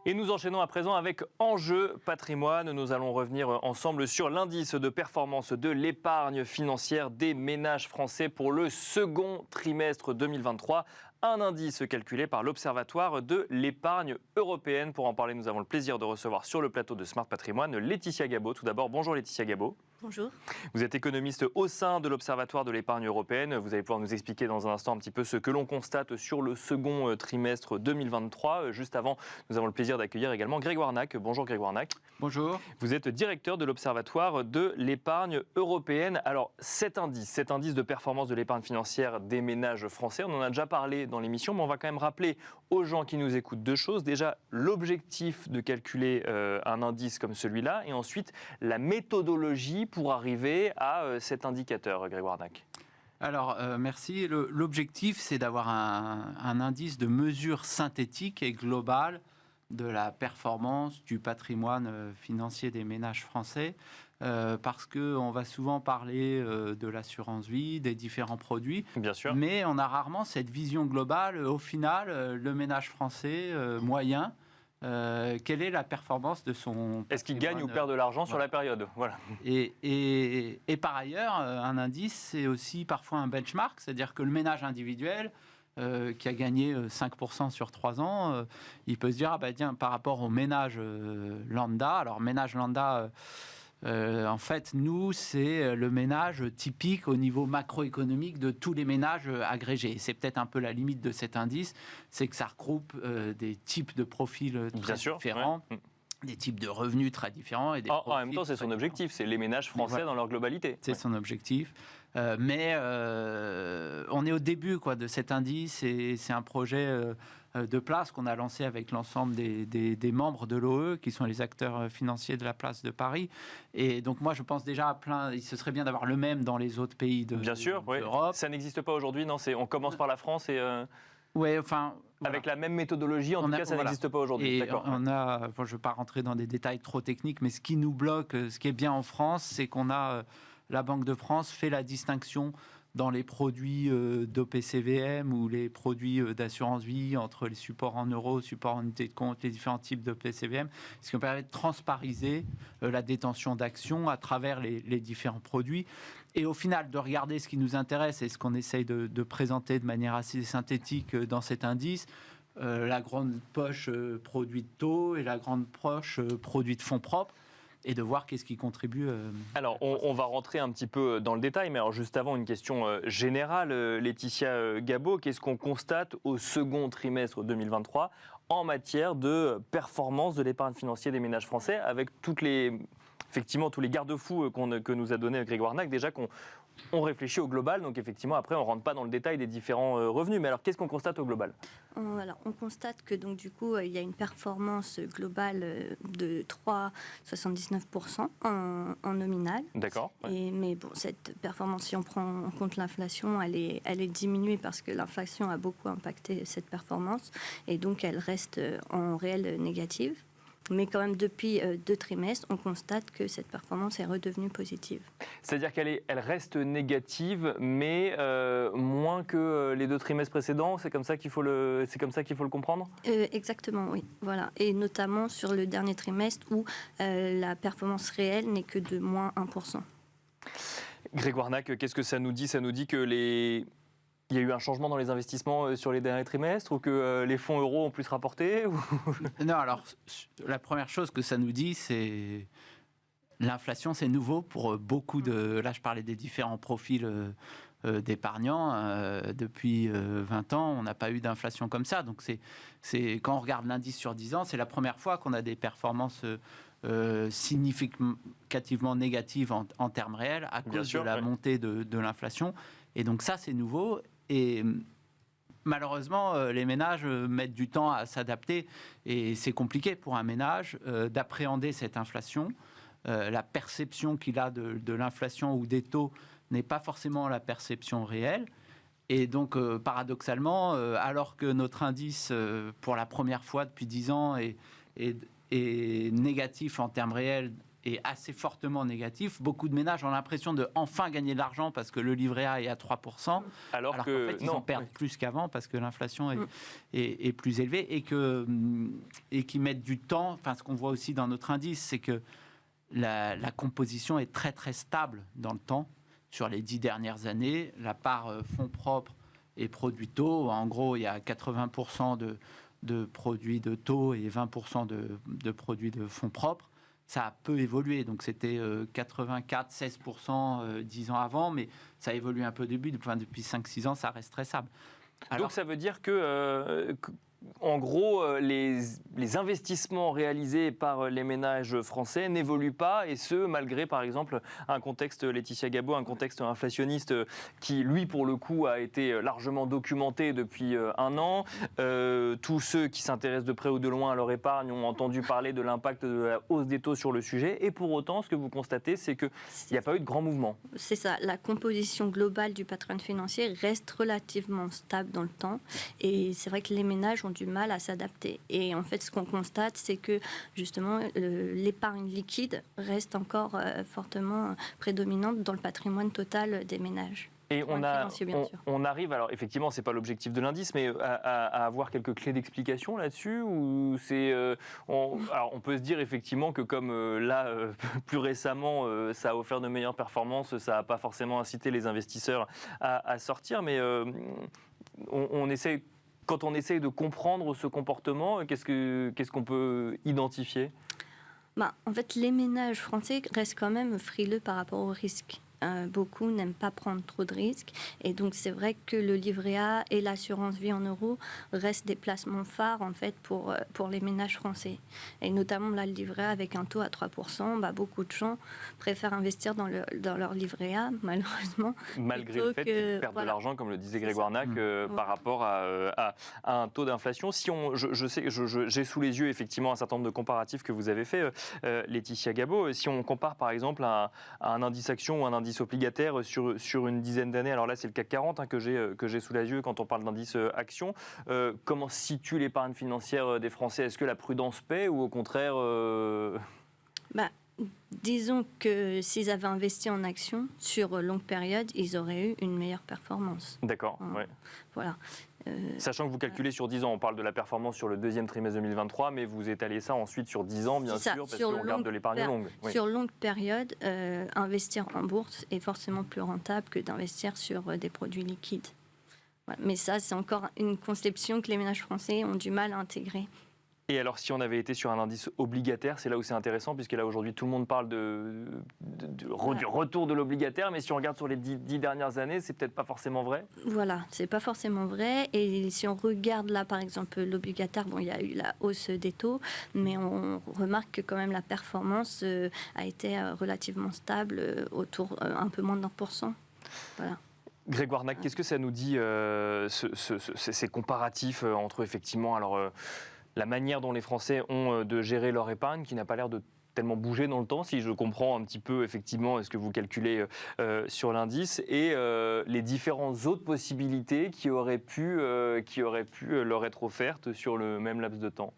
Et nous enchaînons à présent avec Enjeu Patrimoine. Nous allons revenir ensemble sur l'indice de performance de l'épargne financière des ménages français pour le second trimestre 2023. Un indice calculé par l'Observatoire de l'épargne européenne. Pour en parler, nous avons le plaisir de recevoir sur le plateau de Smart Patrimoine Laetitia Gabot. Tout d'abord, bonjour Laetitia Gabot. Bonjour. Vous êtes économiste au sein de l'Observatoire de l'épargne européenne. Vous allez pouvoir nous expliquer dans un instant un petit peu ce que l'on constate sur le second trimestre 2023. Juste avant, nous avons le plaisir d'accueillir également Grégoire Nac. Bonjour Grégoire Nac. Bonjour. Vous êtes directeur de l'Observatoire de l'épargne européenne. Alors cet indice de performance de l'épargne financière des ménages français, on en a déjà parlé dans l'émission, mais on va quand même rappeler aux gens qui nous écoutent deux choses. Déjà, l'objectif de calculer un indice comme celui-là, et ensuite la méthodologie pour arriver à cet indicateur, Grégoire Nac. Alors, merci. L'objectif, c'est d'avoir un indice de mesure synthétique et globale de la performance du patrimoine financier des ménages français, parce qu'on va souvent parler de l'assurance vie, des différents produits, bien sûr, mais on a rarement cette vision globale. Au final, le ménage français moyen, quelle est la performance de son patrimoine? Est-ce qu'il gagne ou perd de l'argent sur la période? Voilà. Et par ailleurs, un indice, c'est aussi parfois un benchmark, c'est-à-dire que le ménage individuel qui a gagné 5% sur 3 ans, il peut se dire, tiens, par rapport au ménage lambda, alors ménage lambda, en fait, nous, c'est le ménage typique au niveau macroéconomique de tous les ménages agrégés. C'est peut-être un peu la limite de cet indice, c'est que ça regroupe des types de profils très différents. Ouais. Des types de revenus très différents. Et des en même temps, c'est son objectif, c'est les ménages français dans leur globalité. C'est son objectif. Mais on est au début de cet indice, et c'est un projet de place qu'on a lancé avec l'ensemble des membres de l'OE, qui sont les acteurs financiers de la place de Paris. Et donc moi, je pense déjà à ce serait bien d'avoir le même dans les autres pays d'Europe. Bien sûr, oui. Ça n'existe pas aujourd'hui, non, on commence par la France et... Oui, enfin... Avec la même méthodologie, en tout cas, ça n'existe pas aujourd'hui. Et je ne veux pas rentrer dans des détails trop techniques, mais ce qui nous bloque, ce qui est bien en France, c'est qu'on a, la Banque de France fait la distinction dans les produits d'OPCVM ou les produits d'assurance vie entre les supports en euros, supports en unité de compte, les différents types d'OPCVM, ce qui permet de transpariser la détention d'actions à travers les différents produits. Et au final, de regarder ce qui nous intéresse et ce qu'on essaye de présenter de manière assez synthétique dans cet indice, la grande poche produits de taux et la grande poche produits de fonds propres, et de voir qu'est-ce qui contribue. Alors, on va rentrer un petit peu dans le détail, mais alors juste avant, une question générale, Laetitia Gabot, qu'est-ce qu'on constate au second trimestre 2023 en matière de performance de l'épargne financière des ménages français, avec effectivement tous les garde-fous que nous a donné Grégoire Nac, déjà qu'on réfléchit au global, donc effectivement après on ne rentre pas dans le détail des différents revenus, mais alors qu'est-ce qu'on constate au global? Alors, on constate que donc du coup il y a une performance globale de 3,79% en nominal. D'accord. Ouais. Mais bon, cette performance, si on prend en compte l'inflation, elle est diminuée parce que l'inflation a beaucoup impacté cette performance, et donc elle reste en réel négative. Mais quand même, depuis 2 trimestres, on constate que cette performance est redevenue positive. C'est-à-dire qu'elle reste négative, mais moins que les 2 trimestres précédents. C'est comme ça qu'il faut le comprendre? Exactement, oui. Voilà. Et notamment sur le dernier trimestre où la performance réelle n'est que de moins 1%. Grégoire Nac, qu'est-ce que ça nous dit? Ça nous dit que il y a eu un changement dans les investissements sur les derniers trimestres, ou que les fonds euros ont plus rapporté ou... Non, alors, la première chose que ça nous dit, c'est l'inflation, c'est nouveau pour beaucoup de... Là, je parlais des différents profils d'épargnants. Depuis 20 ans, on n'a pas eu d'inflation comme ça. Donc, quand on regarde l'indice sur 10 ans, c'est la première fois qu'on a des performances significativement négatives en termes réels à cause de la montée de l'inflation. Et donc, ça, c'est nouveau. Et malheureusement, les ménages mettent du temps à s'adapter, et c'est compliqué pour un ménage d'appréhender cette inflation. La perception qu'il a de l'inflation ou des taux n'est pas forcément la perception réelle. Et donc, paradoxalement, alors que notre indice, pour la première fois depuis 10 ans, est négatif en termes réels est assez fortement négatif. Beaucoup de ménages ont l'impression de enfin gagner de l'argent parce que le livret A est à 3%, alors qu'en fait, ils en perdent plus qu'avant parce que l'inflation est plus élevée et qu'ils mettent du temps. Enfin, ce qu'on voit aussi dans notre indice, c'est que la composition est très, très stable dans le temps. Sur les 10 dernières années, la part fonds propres et produits taux, en gros, il y a 80% de produits de taux et 20% de produits de fonds propres. Ça a peu évolué, donc c'était 84-16% 10 ans avant, mais ça évolue un peu depuis 5-6 ans, ça reste très stable. Alors, donc ça veut dire que en gros, les investissements réalisés par les ménages français n'évoluent pas, et ce, malgré, par exemple, un contexte, Laetitia Gabot, un contexte inflationniste qui, lui, pour le coup, a été largement documenté depuis un an. Tous ceux qui s'intéressent de près ou de loin à leur épargne ont entendu parler de l'impact de la hausse des taux sur le sujet, et pour autant, ce que vous constatez, c'est qu'il n'y a pas eu de grand mouvement. C'est ça, la composition globale du patrimoine financier reste relativement stable dans le temps, et c'est vrai que les ménages ont du mal à s'adapter. Et en fait, ce qu'on constate, c'est que justement, l'épargne liquide reste encore fortement prédominante dans le patrimoine total des ménages. Et on arrive, alors effectivement, c'est pas l'objectif de l'indice, mais à avoir quelques clés d'explication là-dessus, ou c'est, alors on peut se dire effectivement que comme plus récemment, ça a offert de meilleures performances, ça n'a pas forcément incité les investisseurs à sortir, mais on essaie. Quand on essaye de comprendre ce comportement, qu'est-ce qu'on peut identifier ? En fait, les ménages français restent quand même frileux par rapport au risque. Beaucoup n'aiment pas prendre trop de risques, et donc c'est vrai que le livret A et l'assurance vie en euros restent des placements phares en fait pour les ménages français, et notamment là, le livret A avec un taux à 3%, beaucoup de gens préfèrent investir dans leur livret A, malheureusement, malgré le fait qu'ils perdent de l'argent, comme le disait Grégoire Nac, par rapport à un taux d'inflation. Si j'ai sous les yeux effectivement un certain nombre de comparatifs que vous avez fait, Laetitia Gabot. Si on compare par exemple à un indice action ou un indice obligataire sur une dizaine d'années, alors là c'est le CAC 40 que j'ai sous les yeux quand on parle d'indice action, comment se situe l'épargne financière des Français ? Est-ce que la prudence paie ou au contraire Disons que s'ils avaient investi en action sur longue période, ils auraient eu une meilleure performance. D'accord, ouais. Voilà. Sachant que vous calculez sur 10 ans, on parle de la performance sur le deuxième trimestre 2023, mais vous étalez ça ensuite sur 10 ans, bien sûr, parce qu'on regarde de l'épargne longue. Oui. Sur longue période, investir en bourse est forcément plus rentable que d'investir sur des produits liquides. Voilà. Mais ça, c'est encore une conception que les ménages français ont du mal à intégrer. Et alors, si on avait été sur un indice obligataire, c'est là où c'est intéressant, puisque là, aujourd'hui, tout le monde parle du retour de l'obligataire, mais si on regarde sur les 10 dernières années, c'est peut-être pas forcément vrai. Voilà, c'est pas forcément vrai. Et si on regarde là, par exemple, l'obligataire, il y a eu la hausse des taux, mais on remarque que quand même la performance a été relativement stable, autour un peu moins d'1%. Voilà. Grégoire Nac, qu'est-ce que ça nous dit, ces comparatifs entre effectivement, la manière dont les Français ont de gérer leur épargne, qui n'a pas l'air de tellement bouger dans le temps, si je comprends un petit peu effectivement ce que vous calculez sur l'indice, et les différentes autres possibilités qui auraient pu leur être offertes sur le même laps de temps.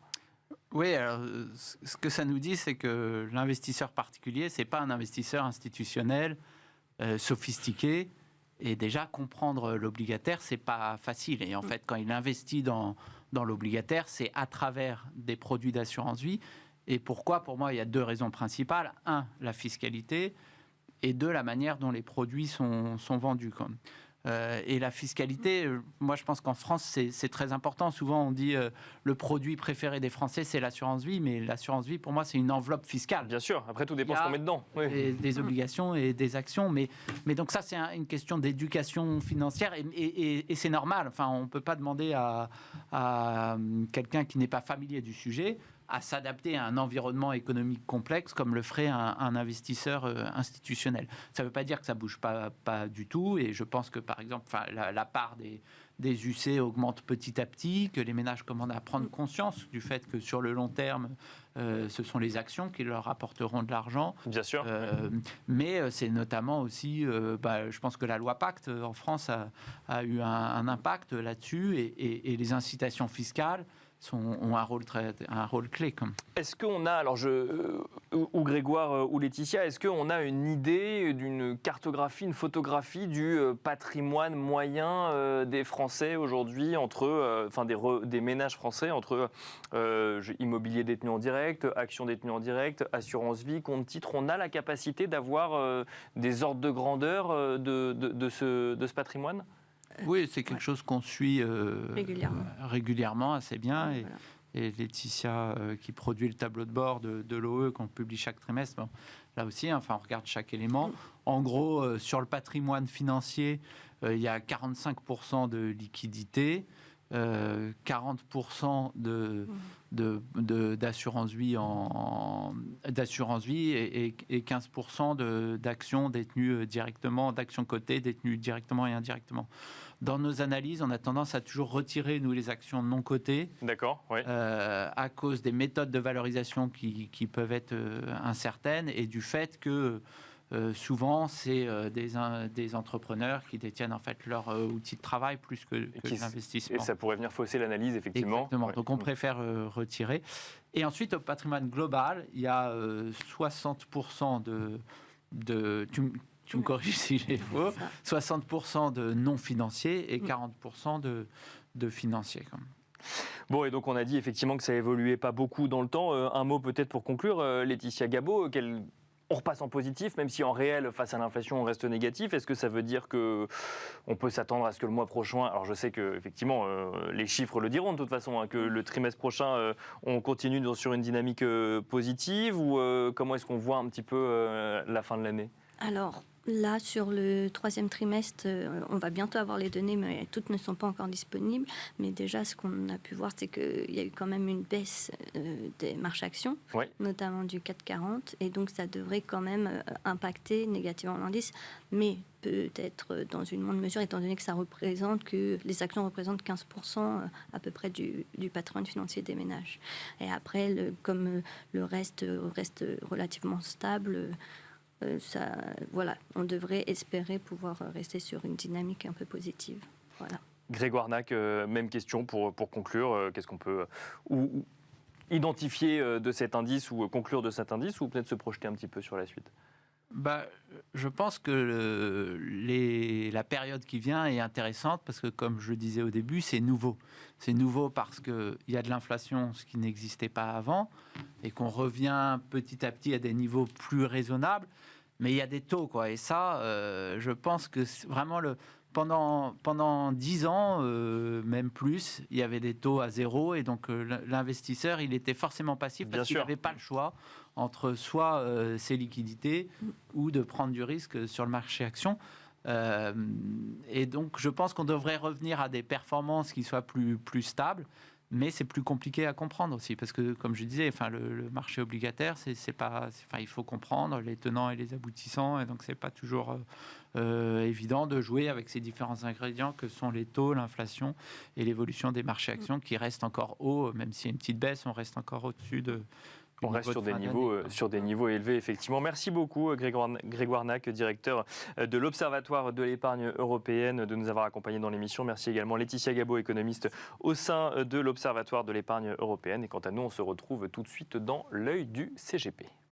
Oui, alors ce que ça nous dit, c'est que l'investisseur particulier, c'est pas un investisseur institutionnel sophistiqué. Et déjà, comprendre l'obligataire, c'est pas facile. Et en fait, quand il investit dans l'obligataire, c'est à travers des produits d'assurance vie. Et pourquoi ? Pour moi, il y a 2 raisons principales. 1, la fiscalité, et 2, la manière dont les produits sont vendus. Et la fiscalité, moi je pense qu'en France c'est très important. Souvent on dit le produit préféré des Français c'est l'assurance vie, mais l'assurance vie pour moi c'est une enveloppe fiscale. Bien sûr, après tout dépend ce qu'on met dedans. Oui. Des obligations et des actions, mais donc ça c'est une question d'éducation financière et c'est normal. Enfin on ne peut pas demander à quelqu'un qui n'est pas familier du sujet à s'adapter à un environnement économique complexe comme le ferait un investisseur institutionnel. Ça ne veut pas dire que ça ne bouge pas du tout, et je pense que par exemple la part des UC augmente petit à petit, que les ménages commandent à prendre conscience du fait que sur le long terme, ce sont les actions qui leur apporteront de l'argent. Bien sûr. Mais c'est notamment aussi, je pense que la loi Pacte en France a eu un impact là-dessus, et les incitations fiscales, ont un rôle clé. Est-ce qu'on a, alors ou Grégoire ou Laetitia, est-ce qu'on a une idée d'une cartographie, une photographie du patrimoine moyen des Français aujourd'hui, des ménages français, entre immobilier détenu en direct, actions détenues en direct, assurance vie, compte titre? On a la capacité d'avoir des ordres de grandeur de ce patrimoine? Oui, c'est quelque chose qu'on suit régulièrement, assez bien. Voilà. Et Laetitia, qui produit le tableau de bord de l'OE qu'on publie chaque trimestre, bon, là aussi, on regarde chaque élément. En gros, sur le patrimoine financier, il y a 45% de liquidité, 40% d'assurance vie, et 15% d'actions détenues directement, d'actions cotées détenues directement et indirectement. Dans nos analyses, on a tendance à toujours retirer, nous, les actions non cotées. D'accord, oui. À cause des méthodes de valorisation qui peuvent être incertaines et du fait que souvent, c'est des entrepreneurs qui détiennent en fait leur outil de travail plus que l'investissement. Et ça pourrait venir fausser l'analyse, effectivement. Exactement. Ouais. Donc, on préfère retirer. Et ensuite, au patrimoine global, il y a 60% tu me corriges si j'ai faux, 60% de non financiers et 40% de financiers. Bon, et donc on a dit effectivement que ça évoluait pas beaucoup dans le temps. Un mot peut-être pour conclure, Laetitia Gabot, on repasse en positif, même si en réel, face à l'inflation, on reste négatif. Est-ce que ça veut dire qu'on peut s'attendre à ce que le mois prochain, alors je sais que effectivement les chiffres le diront de toute façon, que le trimestre prochain, on continue sur une dynamique positive, ou comment est-ce qu'on voit un petit peu la fin de l'année? Alors, là, sur le troisième trimestre, on va bientôt avoir les données, mais toutes ne sont pas encore disponibles. Mais déjà, ce qu'on a pu voir, c'est qu'il y a eu quand même une baisse des marchés actions, notamment du CAC 40. Et donc, ça devrait quand même impacter négativement l'indice, mais peut-être dans une moindre mesure, étant donné que les actions représentent 15% à peu près du patrimoine financier des ménages. Et après, comme le reste relativement stable, on devrait espérer pouvoir rester sur une dynamique un peu positive. Voilà. Grégoire Nac, même question pour conclure. Qu'est-ce qu'on peut identifier de cet indice ou conclure de cet indice, ou peut-être se projeter un petit peu sur la suite? Je pense que la période qui vient est intéressante parce que, comme je le disais au début, c'est nouveau. C'est nouveau parce qu'il y a de l'inflation, ce qui n'existait pas avant, et qu'on revient petit à petit à des niveaux plus raisonnables. Mais il y a des taux, quoi. Et ça, je pense que vraiment pendant 10 ans, même plus, il y avait des taux à zéro, et donc l'investisseur, il était forcément passif parce qu'il n'avait pas le choix entre soit ses liquidités ou de prendre du risque sur le marché action. Et donc, je pense qu'on devrait revenir à des performances qui soient plus stables. Mais c'est plus compliqué à comprendre aussi, parce que, comme je disais, le marché obligataire, il faut comprendre les tenants et les aboutissants, et donc c'est pas toujours évident de jouer avec ces différents ingrédients que sont les taux, l'inflation et l'évolution des marchés actions qui restent encore hauts, même s'il y a une petite baisse, on reste encore au-dessus de. On reste sur des niveaux élevés, effectivement. Merci beaucoup, Grégoire Nac, directeur de l'Observatoire de l'épargne européenne, de nous avoir accompagnés dans l'émission. Merci également Laetitia Gabot, économiste au sein de l'Observatoire de l'épargne européenne. Et quant à nous, on se retrouve tout de suite dans l'œil du CGP.